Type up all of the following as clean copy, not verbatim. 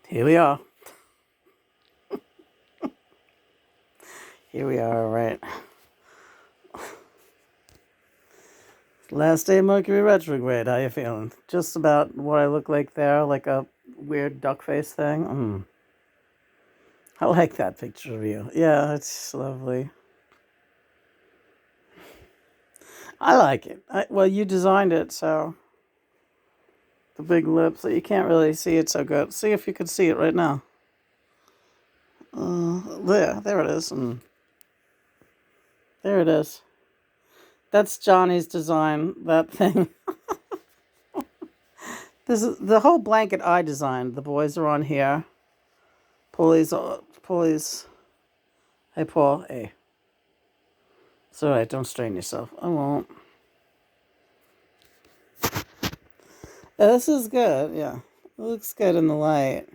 Here we are. Here we are, right. Last day of Mercury retrograde. How you feeling? Just about what I look like there, like a weird duck face thing. I like that picture of you. Yeah, it's lovely. I like it. Well, you designed it, so the big lips. So you can't really see it so good. See if you could see it right now. There it is. There it is. That's Johnny's design. That thing. This is the whole blanket I designed. The boys are on here. Pulleys. Hey, Paul. Hey. It's all right. Don't strain yourself. I won't. Yeah, this is good. Yeah. It looks good in the light.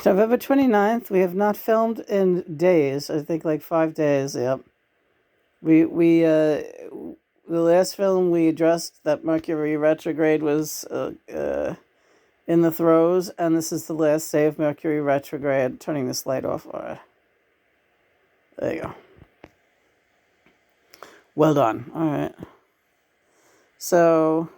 November 29th. We have not filmed in days. I think like 5 days. Yep. The last film we addressed that Mercury retrograde was in the throes, and this is the last day of Mercury retrograde. Turning this light off. All right. There you go. Well done. All right. So,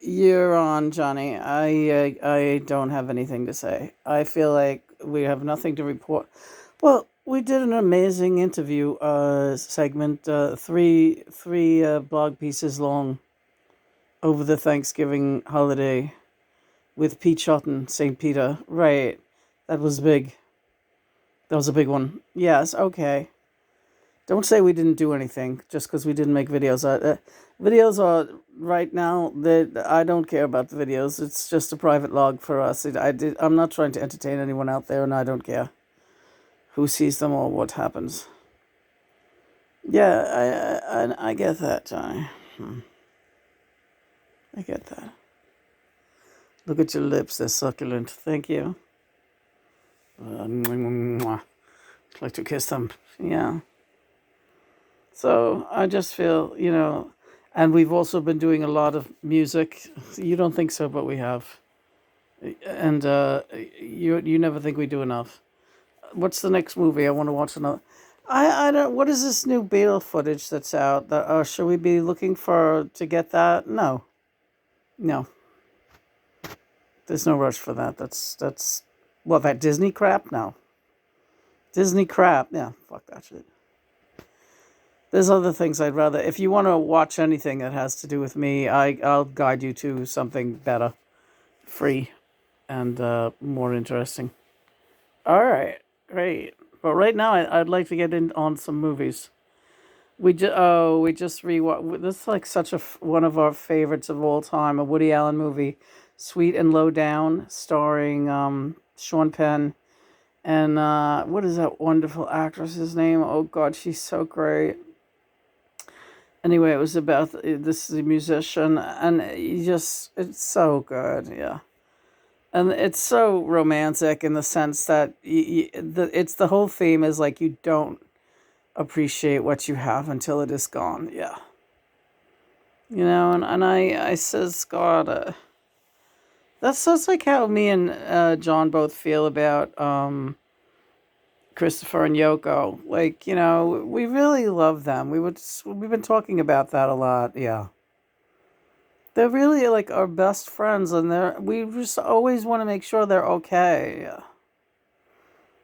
you're on, Johnny. I don't have anything to say. I feel like we have nothing to report. Well, we did an amazing interview segment, three blog pieces long over the Thanksgiving holiday with Pete Shotton, St. Peter. Right. That was big. That was a big one. Yes, okay. Don't say we didn't do anything just because we didn't make videos. Videos are right now. I don't care about the videos. It's just a private log for us. I'm not trying to entertain anyone out there, and I don't care who sees them or what happens. Yeah, I get that, Johnny. I get that. Look at your lips. They're succulent. Thank you. I'd like to kiss them. Yeah. So I just feel, and we've also been doing a lot of music. You don't think so, but we have. And you never think we do enough. What's the next movie? I want to watch another. I don't. What is this new Beetle footage that's out? Should we be looking to get that? No, no. There's no rush for that. That's what, that Disney crap. No, Disney crap. Yeah, fuck that shit. There's other things I'd rather. If you want to watch anything that has to do with me, I'll guide you to something better, free, and more interesting. All right, great. But right now, I'd like to get in on some movies. We just rewatched. This is like such one of our favorites of all time. A Woody Allen movie, Sweet and Low Down, starring Sean Penn and what is that wonderful actress's name? Oh God, she's so great. Anyway, it was about this is a musician, and it's so good, yeah. And it's so romantic in the sense that it's the whole theme is like you don't appreciate what you have until it is gone, yeah. And I says, God, that's like how me and John both feel about Christopher and Yoko. Like, we really love them. We've been talking about that a lot. Yeah. They're really like our best friends, and we just always want to make sure they're okay. Yeah.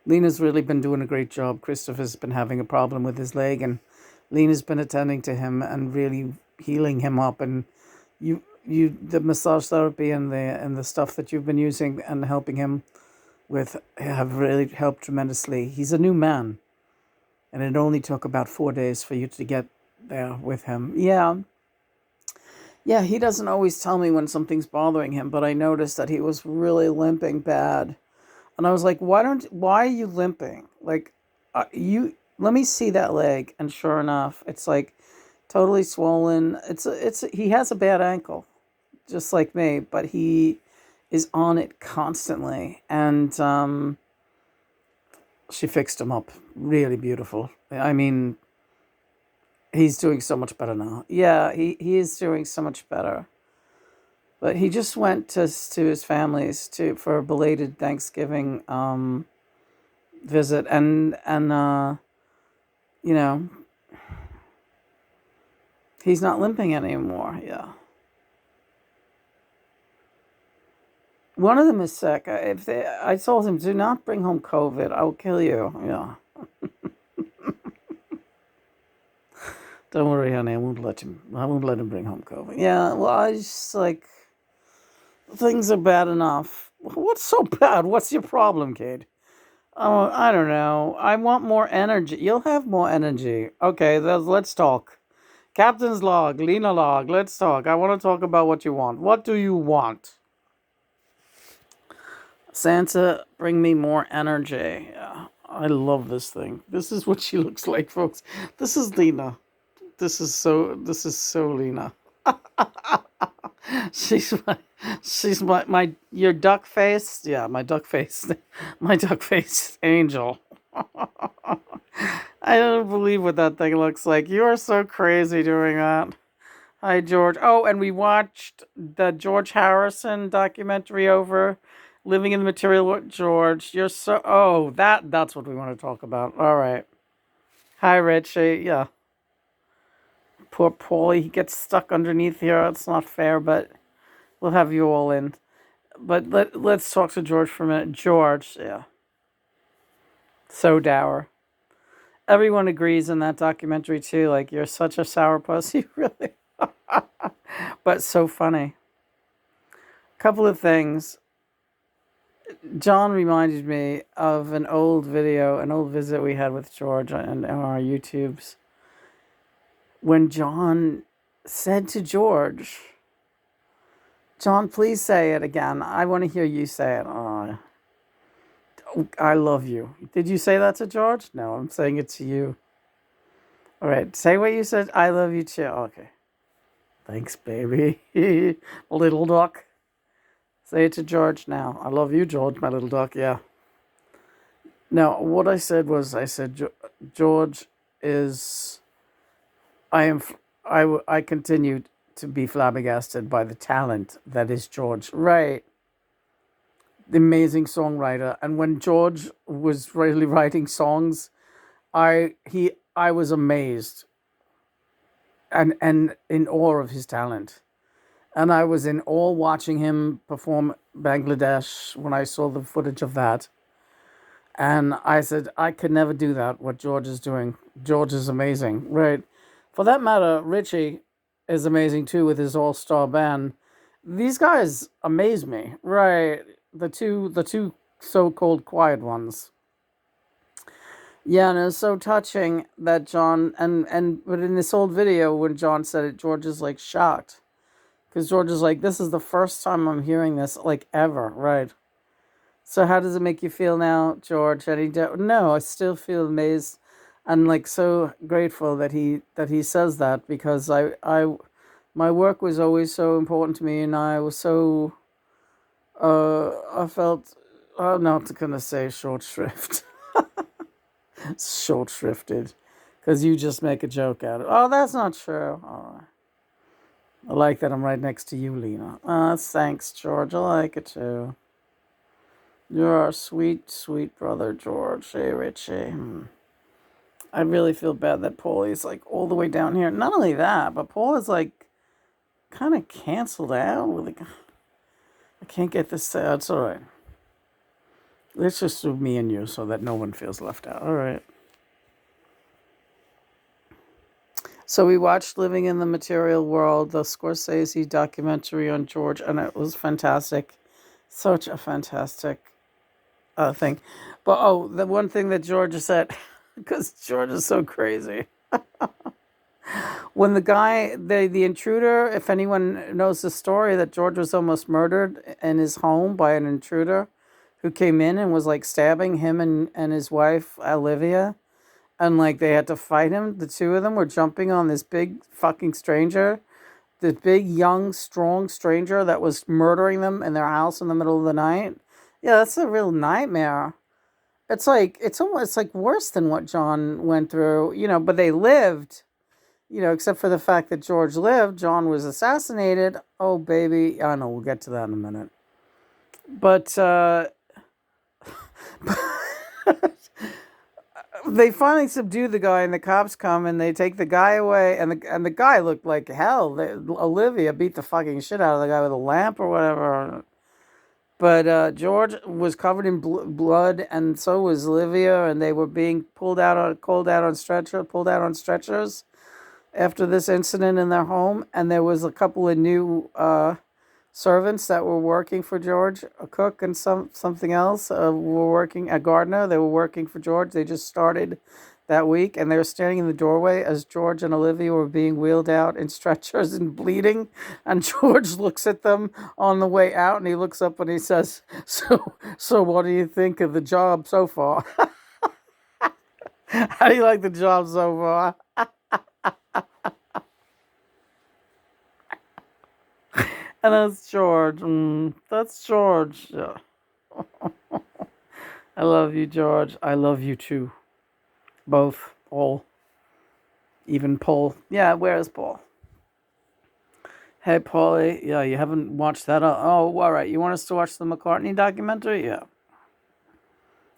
Lena's really been doing a great job. Christopher's been having a problem with his leg, and Lena's been attending to him and really healing him up. And the massage therapy and the stuff that you've been using and helping him with have really helped tremendously. He's a new man, and it only took about 4 days for you to get there with him. Yeah. Yeah, he doesn't always tell me when something's bothering him, but I noticed that he was really limping bad. And I was like, why are you limping? Like, let me see that leg. And sure enough, it's like totally swollen. He has a bad ankle, just like me, but he is on it constantly. And she fixed him up. Really beautiful. I mean, He's doing so much better now. Yeah, he is doing so much better. But he just went to his family's to for a belated Thanksgiving visit, and you know, he's not limping anymore. Yeah. One of them is sick. I told him, do not bring home COVID. I will kill you. Yeah. Don't worry, honey. I won't let him. I won't let him bring home COVID. Yeah. Well, I just like things are bad enough. What's so bad? What's your problem, kid? Oh, I don't know. I want more energy. You'll have more energy. Okay, let's talk. Captain's log, Lena log. Let's talk. I want to talk about what you want. What do you want? Santa, bring me more energy. Yeah, I love this thing. This is what she looks like, folks. This is Lena. This is so Lena. She's my your duck face. Yeah, my duck face. My duck face angel. I don't believe what that thing looks like. You are so crazy doing that. Hi, George. Oh, and we watched the George Harrison documentary over Living in the Material with George. You're so. Oh, that's what we want to talk about. All right. Hi, Richie. Yeah. Poor Paulie. He gets stuck underneath here. It's not fair, but we'll have you all in. But let's talk to George for a minute. George, yeah. So dour. Everyone agrees in that documentary, too. Like, you're such a sourpuss. You really. But so funny. Couple of things. John reminded me of an old video, an old visit we had with George on our YouTubes. When John said to George, John, please say it again. I want to hear you say it. Oh, I love you. Did you say that to George? No, I'm saying it to you. All right, say what you said. I love you too. Okay. Thanks, baby. Little duck. Say it to George now. I love you, George, my little duck. Yeah. Now, what I said was, George is. I continue to be flabbergasted by the talent that is George. Right. The amazing songwriter. And when George was really writing songs, I was amazed and in awe of his talent. And I was in awe watching him perform Bangladesh when I saw the footage of that. And I said, I could never do that, what George is doing. George is amazing, right? For that matter, Richie is amazing too with his all-star band. These guys amaze me, right? The two so-called quiet ones. Yeah, and it's so touching that John but in this old video when John said it, George is like shocked. Because George is like, this is the first time I'm hearing this, like, ever, right? So how does it make you feel now, George? And no, I still feel amazed and, like, so grateful that he says that, because my work was always so important to me, and I was so, I felt, I'm not going to say short shrift. Short shrifted. Because you just make a joke out of it. Oh, that's not true. Oh. I like that I'm right next to you, Lena. Thanks, George. I like it too. You're a sweet, sweet brother, George. Hey, Richie. I really feel bad that Paulie's like all the way down here. Not only that, but Paul is like kind of canceled out. Like, I can't get this. It's all right. Let's just do me and you so that no one feels left out. All right. So we watched Living in the Material World, the Scorsese documentary on George, and it was fantastic. Such a fantastic thing. But the one thing that George said, because George is so crazy. When the intruder, if anyone knows the story, that George was almost murdered in his home by an intruder who came in and was like stabbing him and his wife, Olivia. And like they had to fight him. The two of them were jumping on this big fucking stranger, this big, young, strong stranger that was murdering them in their house in the middle of the night. Yeah, that's a real nightmare. It's almost like worse than what John went through, but they lived. except for the fact that George lived, John was assassinated. Oh, baby. I know, we'll get to that in a minute. But they finally subdue the guy, and the cops come and they take the guy away. And the guy looked like hell. Olivia beat the fucking shit out of the guy with a lamp or whatever. But George was covered in blood, and so was Olivia, and they were being pulled on stretchers after this incident in their home. And there was a couple of new servants that were working for George, a cook and something else, were working, a gardener. They were working for George. They just started that week, and they were standing in the doorway as George and Olivia were being wheeled out in stretchers and bleeding. And George looks at them on the way out, and he looks up and he says, "So, what do you think of the job so far? How do you like the job so far?" And that's George. That's George. Yeah. I love you, George. I love you too. Both. All. Even Paul. Yeah, where is Paul? Hey, Paulie. Yeah, you haven't watched that. Oh, all right. You want us to watch the McCartney documentary? Yeah.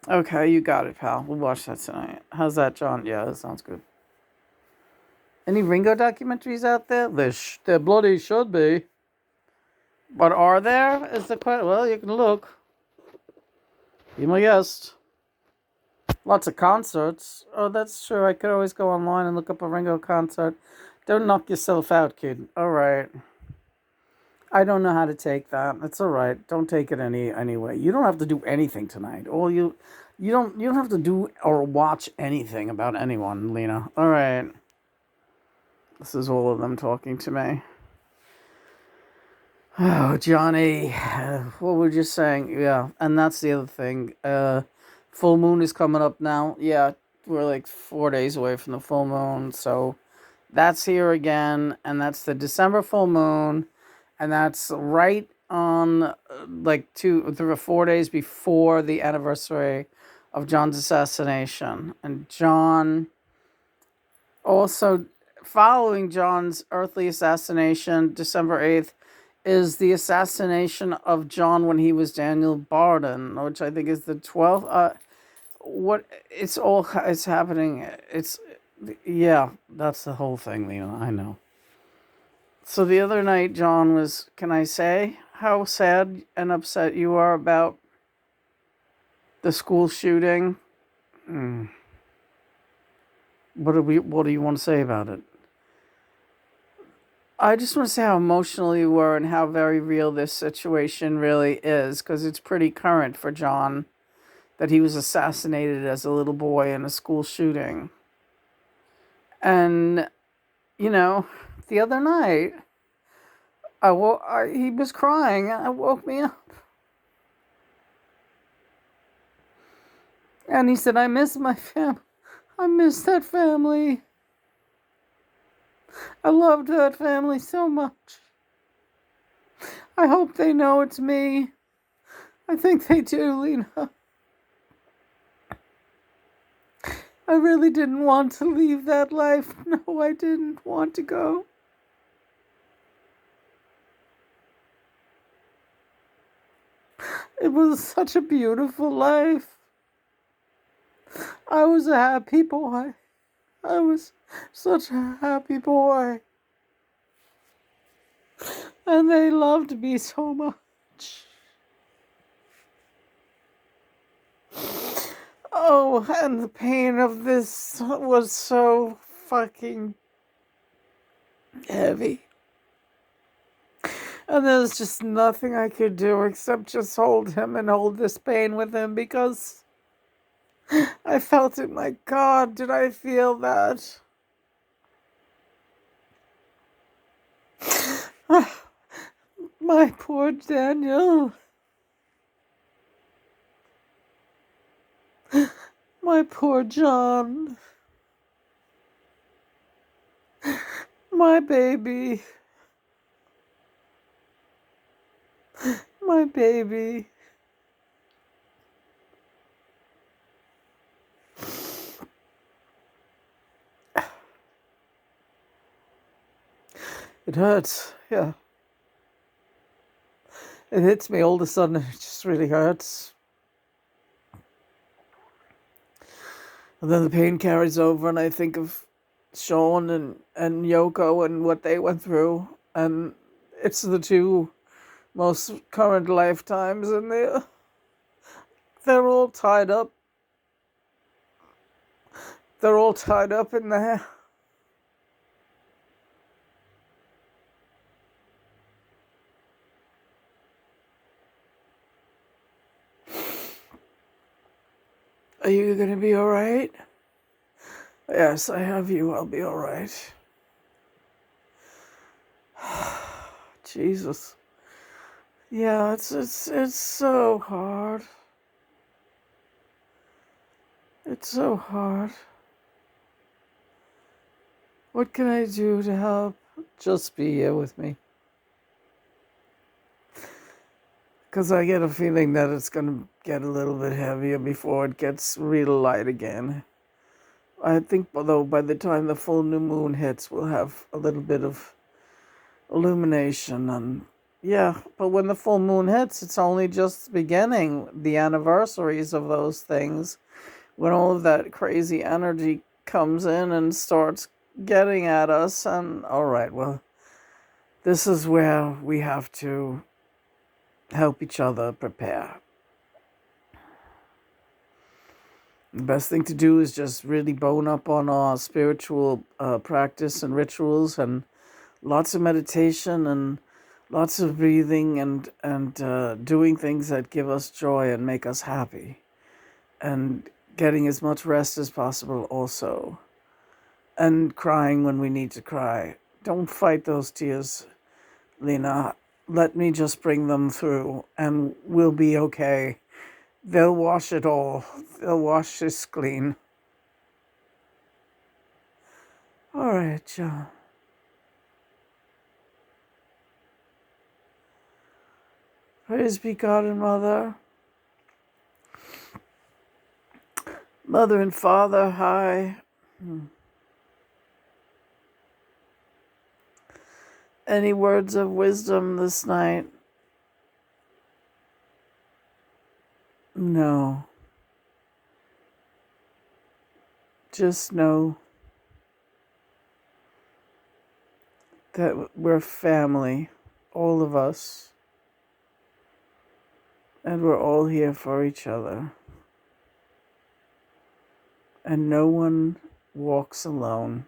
Okay, you got it, pal. We'll watch that tonight. How's that, John? Yeah, that sounds good. Any Ringo documentaries out there? There bloody should be. But are there? Is the question? Well, you can look. Be my guest. Lots of concerts. Oh, that's true. I could always go online and look up a Ringo concert. Don't knock yourself out, kid. All right. I don't know how to take that. It's all right. Don't take it anyway. You don't have to do anything tonight. You don't have to do or watch anything about anyone, Lena. All right. This is all of them talking to me. Oh, Johnny, what were you saying? Yeah, and that's the other thing. Full moon is coming up now. Yeah, we're like 4 days away from the full moon, so that's here again, and that's the December full moon, and that's right on like 2 or 4 days before the anniversary of John's assassination. And John also, following John's earthly assassination, December 8th, is the assassination of John when he was Daniel Barden, which I think is the 12th. It's happening. Yeah, that's the whole thing, Lena. I know. So the other night, John was, can I say how sad and upset you are about the school shooting? What do you want to say about it? I just want to say how emotional you were and how very real this situation really is, because it's pretty current for John that he was assassinated as a little boy in a school shooting. And, the other night, he was crying and it woke me up. And he said, I miss my family. I miss that family. I loved that family so much. I hope they know it's me. I think they do, Lena. I really didn't want to leave that life. No, I didn't want to go. It was such a beautiful life. I was a happy boy. I was such a happy boy. And they loved me so much. Oh, and the pain of this was so fucking heavy. And there's just nothing I could do except just hold him and hold this pain with him, because I felt it. My God, did I feel that? My poor Daniel. My poor John. My baby. My baby. It hurts, yeah. It hits me all of a sudden, it just really hurts. And then the pain carries over, and I think of Sean and Yoko and what they went through. And it's the two most current lifetimes, and they're all tied up. They're all tied up in there. Are you going to be all right? Yes, I have you. I'll be all right. Jesus. Yeah, it's so hard. It's so hard. What can I do to help? Just be here with me. Because I get a feeling that it's going to get a little bit heavier before it gets real light again. I think, although, by the time the full new moon hits, we'll have a little bit of illumination. And yeah, but when the full moon hits, it's only just beginning. The anniversaries of those things, when all of that crazy energy comes in and starts getting at us. And all right, well, this is where we have to help each other prepare. The best thing to do is just really bone up on our spiritual practice and rituals, and lots of meditation and lots of breathing and doing things that give us joy and make us happy, and getting as much rest as possible also, and crying when we need to cry. Don't fight those tears, Lena. Let me just bring them through, and we'll be okay. They'll wash it all. They'll wash this clean. All right, John. Praise be God and Mother. Mother and Father, hi. Any words of wisdom this night? No. Just know that we're family, all of us, and we're all here for each other. And no one walks alone.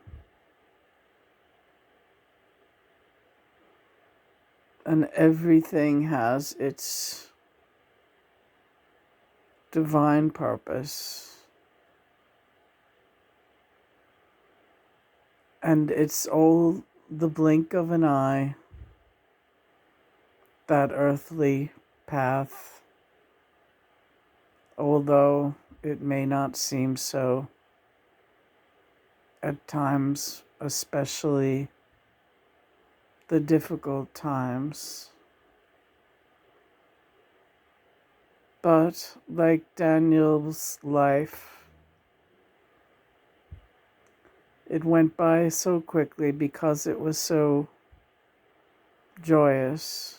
And everything has its divine purpose. And it's all the blink of an eye, that earthly path, although it may not seem so at times, especially the difficult times. But like Daniel's life, it went by so quickly because it was so joyous.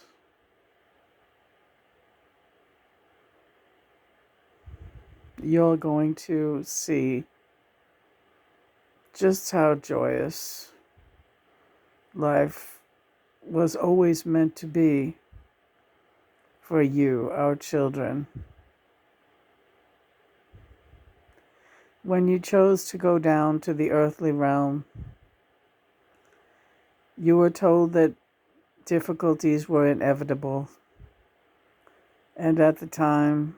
You're going to see just how joyous life was always meant to be for you, our children. When you chose to go down to the earthly realm, you were told that difficulties were inevitable. And at the time,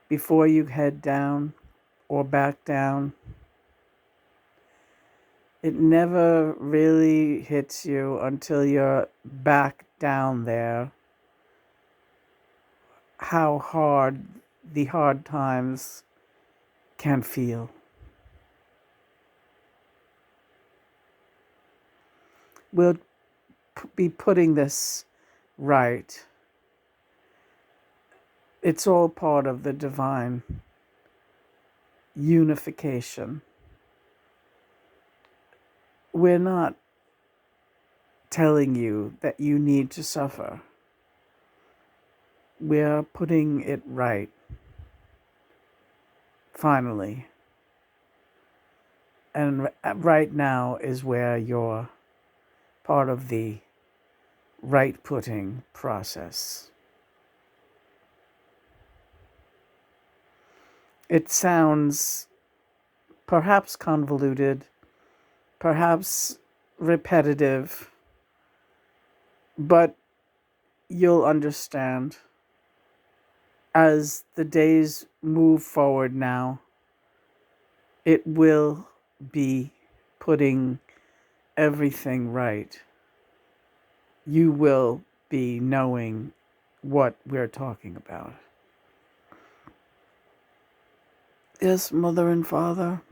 before you head down or back down, it never really hits you until you're back down there, how hard the hard times can feel. We'll be putting this right. It's all part of the divine unification. We're not telling you that you need to suffer. We're putting it right, finally. And right now is where you're part of the right putting process. It sounds perhaps convoluted, perhaps repetitive, but you'll understand as the days move forward now. It will be putting everything right. You will be knowing what we're talking about. Yes, Mother and Father.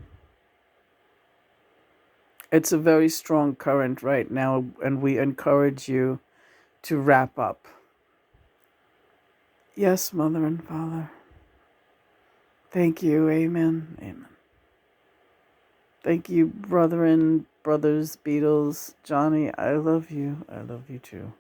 It's a very strong current right now, and we encourage you to wrap up. Yes, Mother and Father. Thank you. Amen. Amen. Thank you, brothers, Beatles, Johnny. I love you. I love you too.